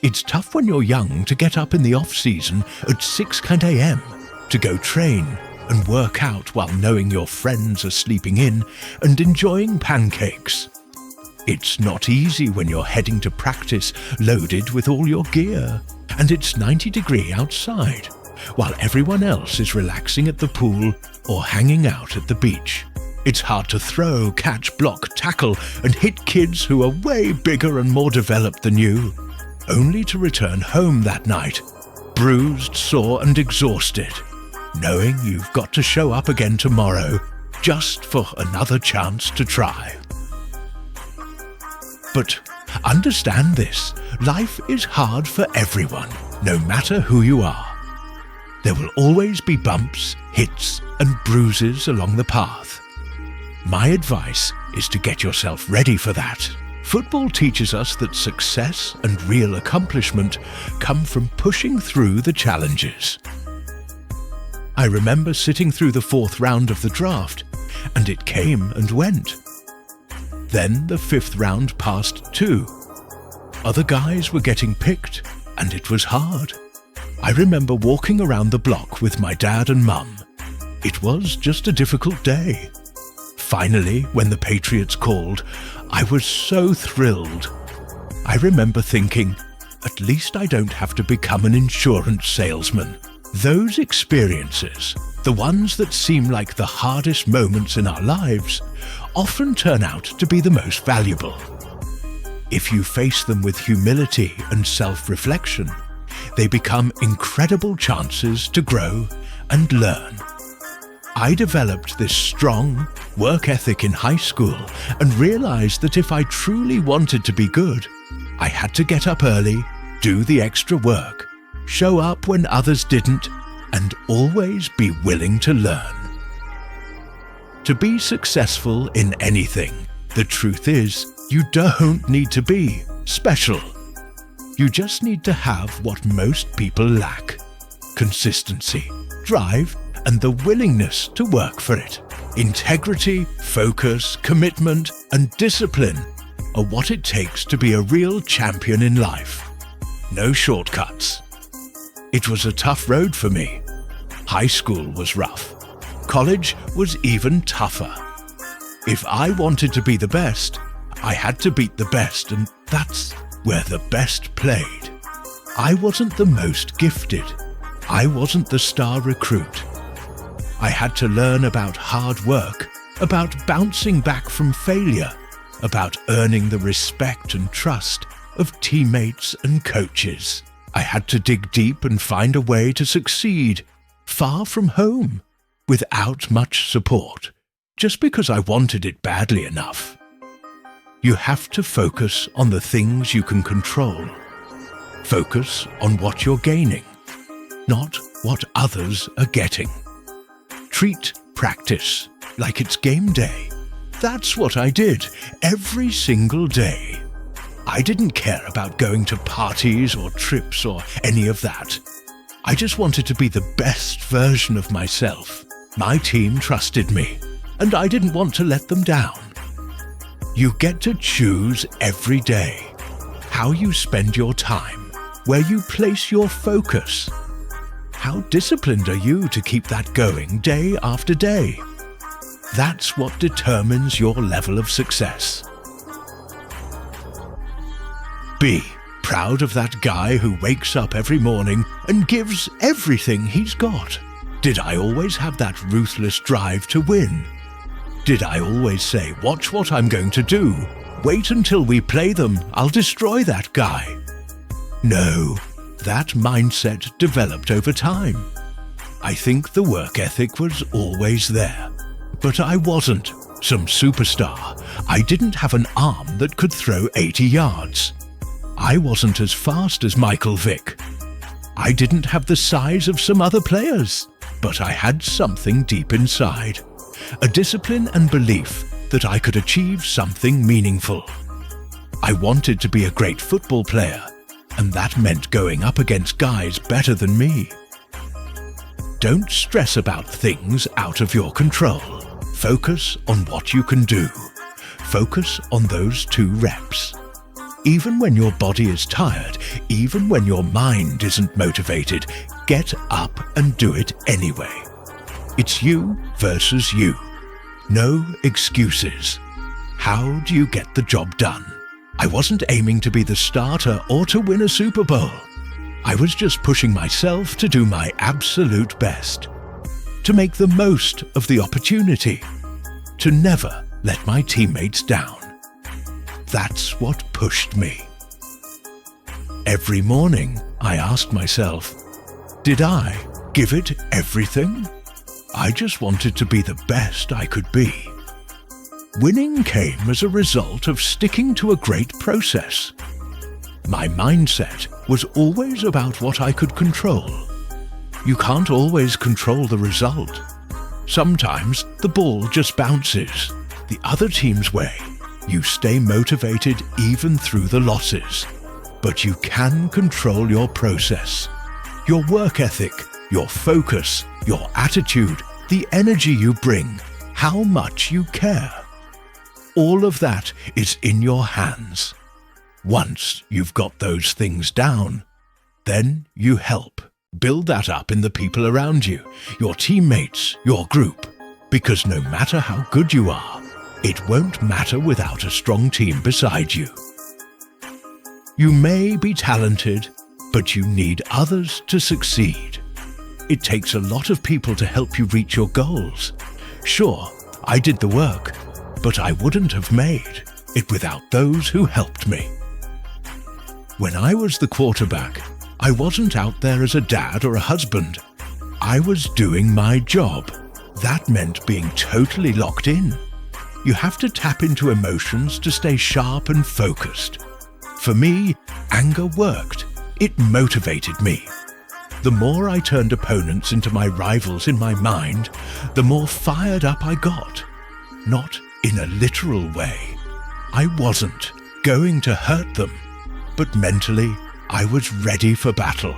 It's tough when you're young to get up in the off-season at 6 a.m. to go train and work out while knowing your friends are sleeping in and enjoying pancakes. It's not easy when you're heading to practice loaded with all your gear, and it's 90 degrees outside, while everyone else is relaxing at the pool or hanging out at the beach. It's hard to throw, catch, block, tackle, and hit kids who are way bigger and more developed than you, only to return home that night, bruised, sore, and exhausted, knowing you've got to show up again tomorrow just for another chance to try. But understand this, life is hard for everyone, no matter who you are. There will always be bumps, hits, and bruises along the path. My advice is to get yourself ready for that. Football teaches us that success and real accomplishment come from pushing through the challenges. I remember sitting through the 4th round of the draft, and it came and went. Then the 5th round passed too. Other guys were getting picked, and it was hard. I remember walking around the block with my dad and mum. It was just a difficult day. Finally, when the Patriots called, I was so thrilled. I remember thinking, at least I don't have to become an insurance salesman. Those experiences, the ones that seem like the hardest moments in our lives, often turn out to be the most valuable. If you face them with humility and self-reflection, they become incredible chances to grow and learn. I developed this strong work ethic in high school and realized that if I truly wanted to be good, I had to get up early, do the extra work, show up when others didn't, and always be willing to learn. To be successful in anything, the truth is, you don't need to be special. You just need to have what most people lack: consistency, drive, and the willingness to work for it. Integrity, focus, commitment, and discipline are what it takes to be a real champion in life. No shortcuts. It was a tough road for me. High school was rough. College was even tougher. If I wanted to be the best, I had to beat the best, and that's where the best played. I wasn't the most gifted. I wasn't the star recruit. I had to learn about hard work, about bouncing back from failure, about earning the respect and trust of teammates and coaches. I had to dig deep and find a way to succeed, far from home, without much support, just because I wanted it badly enough. You have to focus on the things you can control. Focus on what you're gaining, not what others are getting. Treat practice like it's game day. That's what I did every single day. I didn't care about going to parties or trips or any of that. I just wanted to be the best version of myself. My team trusted me, and I didn't want to let them down. You get to choose every day how you spend your time, where you place your focus. How disciplined are you to keep that going day after day? That's what determines your level of success. Be proud of that guy who wakes up every morning and gives everything he's got. Did I always have that ruthless drive to win? Did I always say, watch what I'm going to do? Wait until we play them, I'll destroy that guy. No. That mindset developed over time. I think the work ethic was always there, but I wasn't some superstar. I didn't have an arm that could throw 80 yards. I wasn't as fast as Michael Vick. I didn't have the size of some other players, but I had something deep inside, a discipline and belief that I could achieve something meaningful. I wanted to be a great football player, and that meant going up against guys better than me. Don't stress about things out of your control. Focus on what you can do. Focus on those 2 reps. Even when your body is tired, even when your mind isn't motivated, get up and do it anyway. It's you versus you. No excuses. How do you get the job done? I wasn't aiming to be the starter or to win a Super Bowl. I was just pushing myself to do my absolute best, to make the most of the opportunity, to never let my teammates down. That's what pushed me. Every morning, I asked myself, did I give it everything? I just wanted to be the best I could be. Winning came as a result of sticking to a great process. My mindset was always about what I could control. You can't always control the result. Sometimes the ball just bounces the other team's way. You stay motivated even through the losses. But you can control your process, your work ethic, your focus, your attitude, the energy you bring, how much you care. All of that is in your hands. Once you've got those things down, then you help build that up in the people around you, your teammates, your group. Because no matter how good you are, it won't matter without a strong team beside you. You may be talented, but you need others to succeed. It takes a lot of people to help you reach your goals. Sure, I did the work, but I wouldn't have made it without those who helped me. When I was the quarterback, I wasn't out there as a dad or a husband. I was doing my job. That meant being totally locked in. You have to tap into emotions to stay sharp and focused. For me, anger worked. It motivated me. The more I turned opponents into my rivals in my mind, the more fired up I got. Not in a literal way. I wasn't going to hurt them, but mentally, I was ready for battle.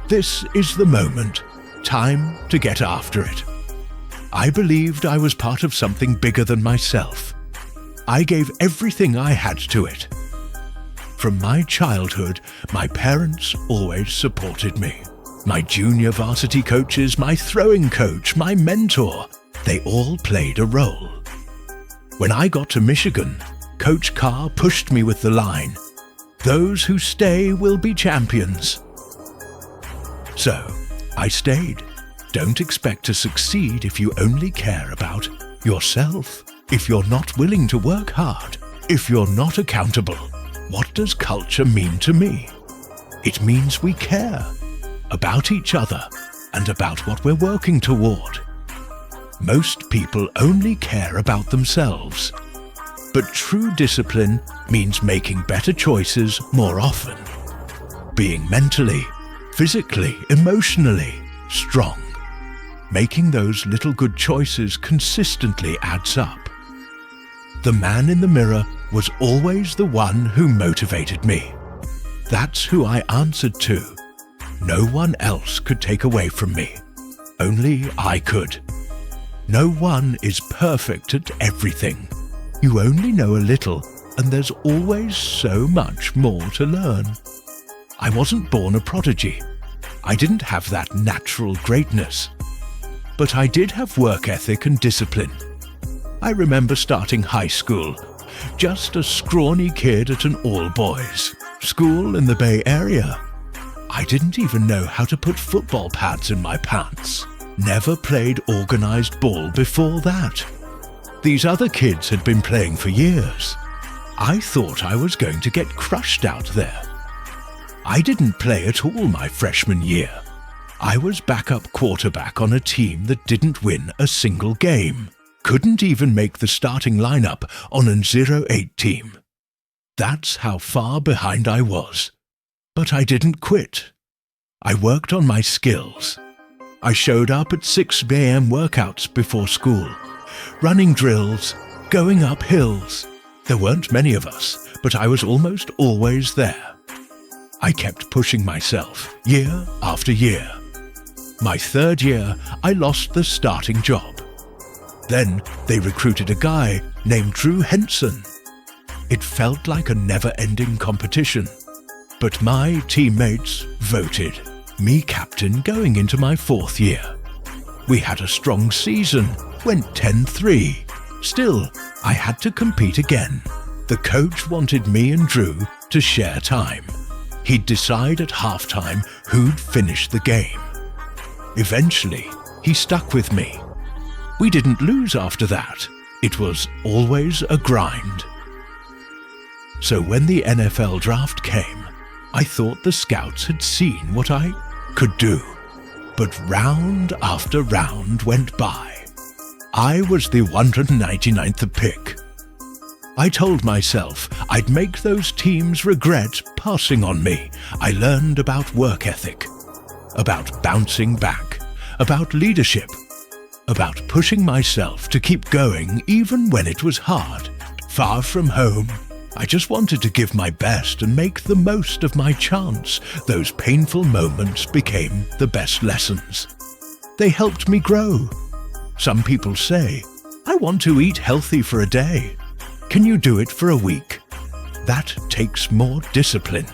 This is the moment. Time to get after it. I believed I was part of something bigger than myself. I gave everything I had to it. From my childhood, my parents always supported me. My junior varsity coaches, my throwing coach, my mentor, they all played a role. When I got to Michigan, Coach Carr pushed me with the line, "Those who stay will be champions." So, I stayed. Don't expect to succeed if you only care about yourself. If you're not willing to work hard, if you're not accountable. What does culture mean to me? It means we care about each other and about what we're working toward. Most people only care about themselves. But true discipline means making better choices more often. Being mentally, physically, emotionally strong. Making those little good choices consistently adds up. The man in the mirror was always the one who motivated me. That's who I answered to. No one else could take away from me. Only I could. No one is perfect at everything. You only know a little, and there's always so much more to learn. I wasn't born a prodigy. I didn't have that natural greatness. But I did have work ethic and discipline. I remember starting high school, just a scrawny kid at an all-boys school in the Bay Area. I didn't even know how to put football pads in my pants. Never played organized ball before that. These other kids had been playing for years. I thought I was going to get crushed out there. I didn't play at all my freshman year. I was backup quarterback on a team that didn't win a single game. Couldn't even make the starting lineup on a 0-8 team. That's how far behind I was. But I didn't quit. I worked on my skills. I showed up at 6 a.m. workouts before school, running drills, going up hills. There weren't many of us, but I was almost always there. I kept pushing myself, year after year. My third year, I lost the starting job. Then they recruited a guy named Drew Henson. It felt like a never-ending competition. But my teammates voted me captain going into my 4th year. We had a strong season, went 10-3. Still, I had to compete again. The coach wanted me and Drew to share time. He'd decide at halftime who'd finish the game. Eventually, he stuck with me. We didn't lose after that. It was always a grind. So when the NFL draft came, I thought the scouts had seen what I could do. But round after round went by. I was the 199th pick. I told myself I'd make those teams regret passing on me. I learned about work ethic, about bouncing back, about leadership, about pushing myself to keep going even when it was hard. Far from home, I just wanted to give my best and make the most of my chance. Those painful moments became the best lessons. They helped me grow. Some people say, I want to eat healthy for a day. Can you do it for a week? That takes more discipline.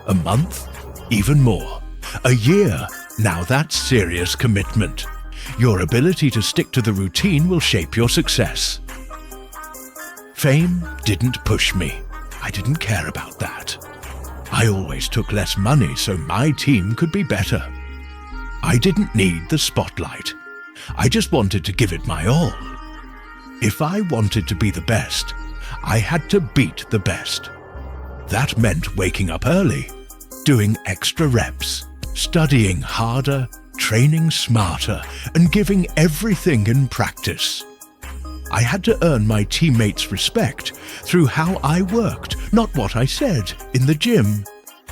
A month? Even more. A year? Now that's serious commitment. Your ability to stick to the routine will shape your success. Fame didn't push me. I didn't care about that. I always took less money so my team could be better. I didn't need the spotlight. I just wanted to give it my all. If I wanted to be the best, I had to beat the best. That meant waking up early, doing extra reps, studying harder, training smarter, and giving everything in practice. I had to earn my teammates' respect through how I worked, not what I said, in the gym,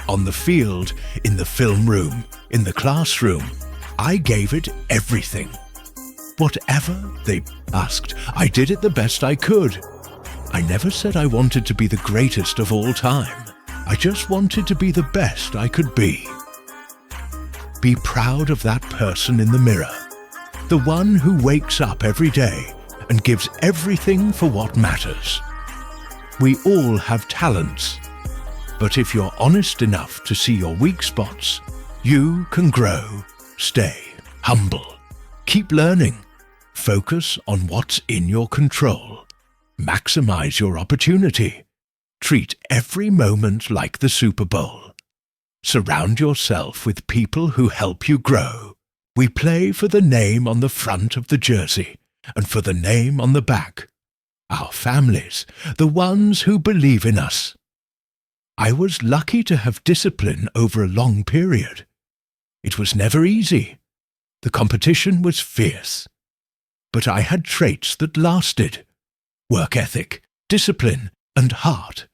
on the field, in the film room, in the classroom. I gave it everything. Whatever they asked, I did it the best I could. I never said I wanted to be the greatest of all time. I just wanted to be the best I could be. Be proud of that person in the mirror, the one who wakes up every day and gives everything for what matters. We all have talents, but if you're honest enough to see your weak spots, you can grow. Stay humble. Keep learning. Focus on what's in your control. Maximize your opportunity. Treat every moment like the Super Bowl. Surround yourself with people who help you grow. We play for the name on the front of the jersey and for the name on the back. Our families, the ones who believe in us. I was lucky to have discipline over a long period. It was never easy. The competition was fierce. But I had traits that lasted: work ethic, discipline, and heart.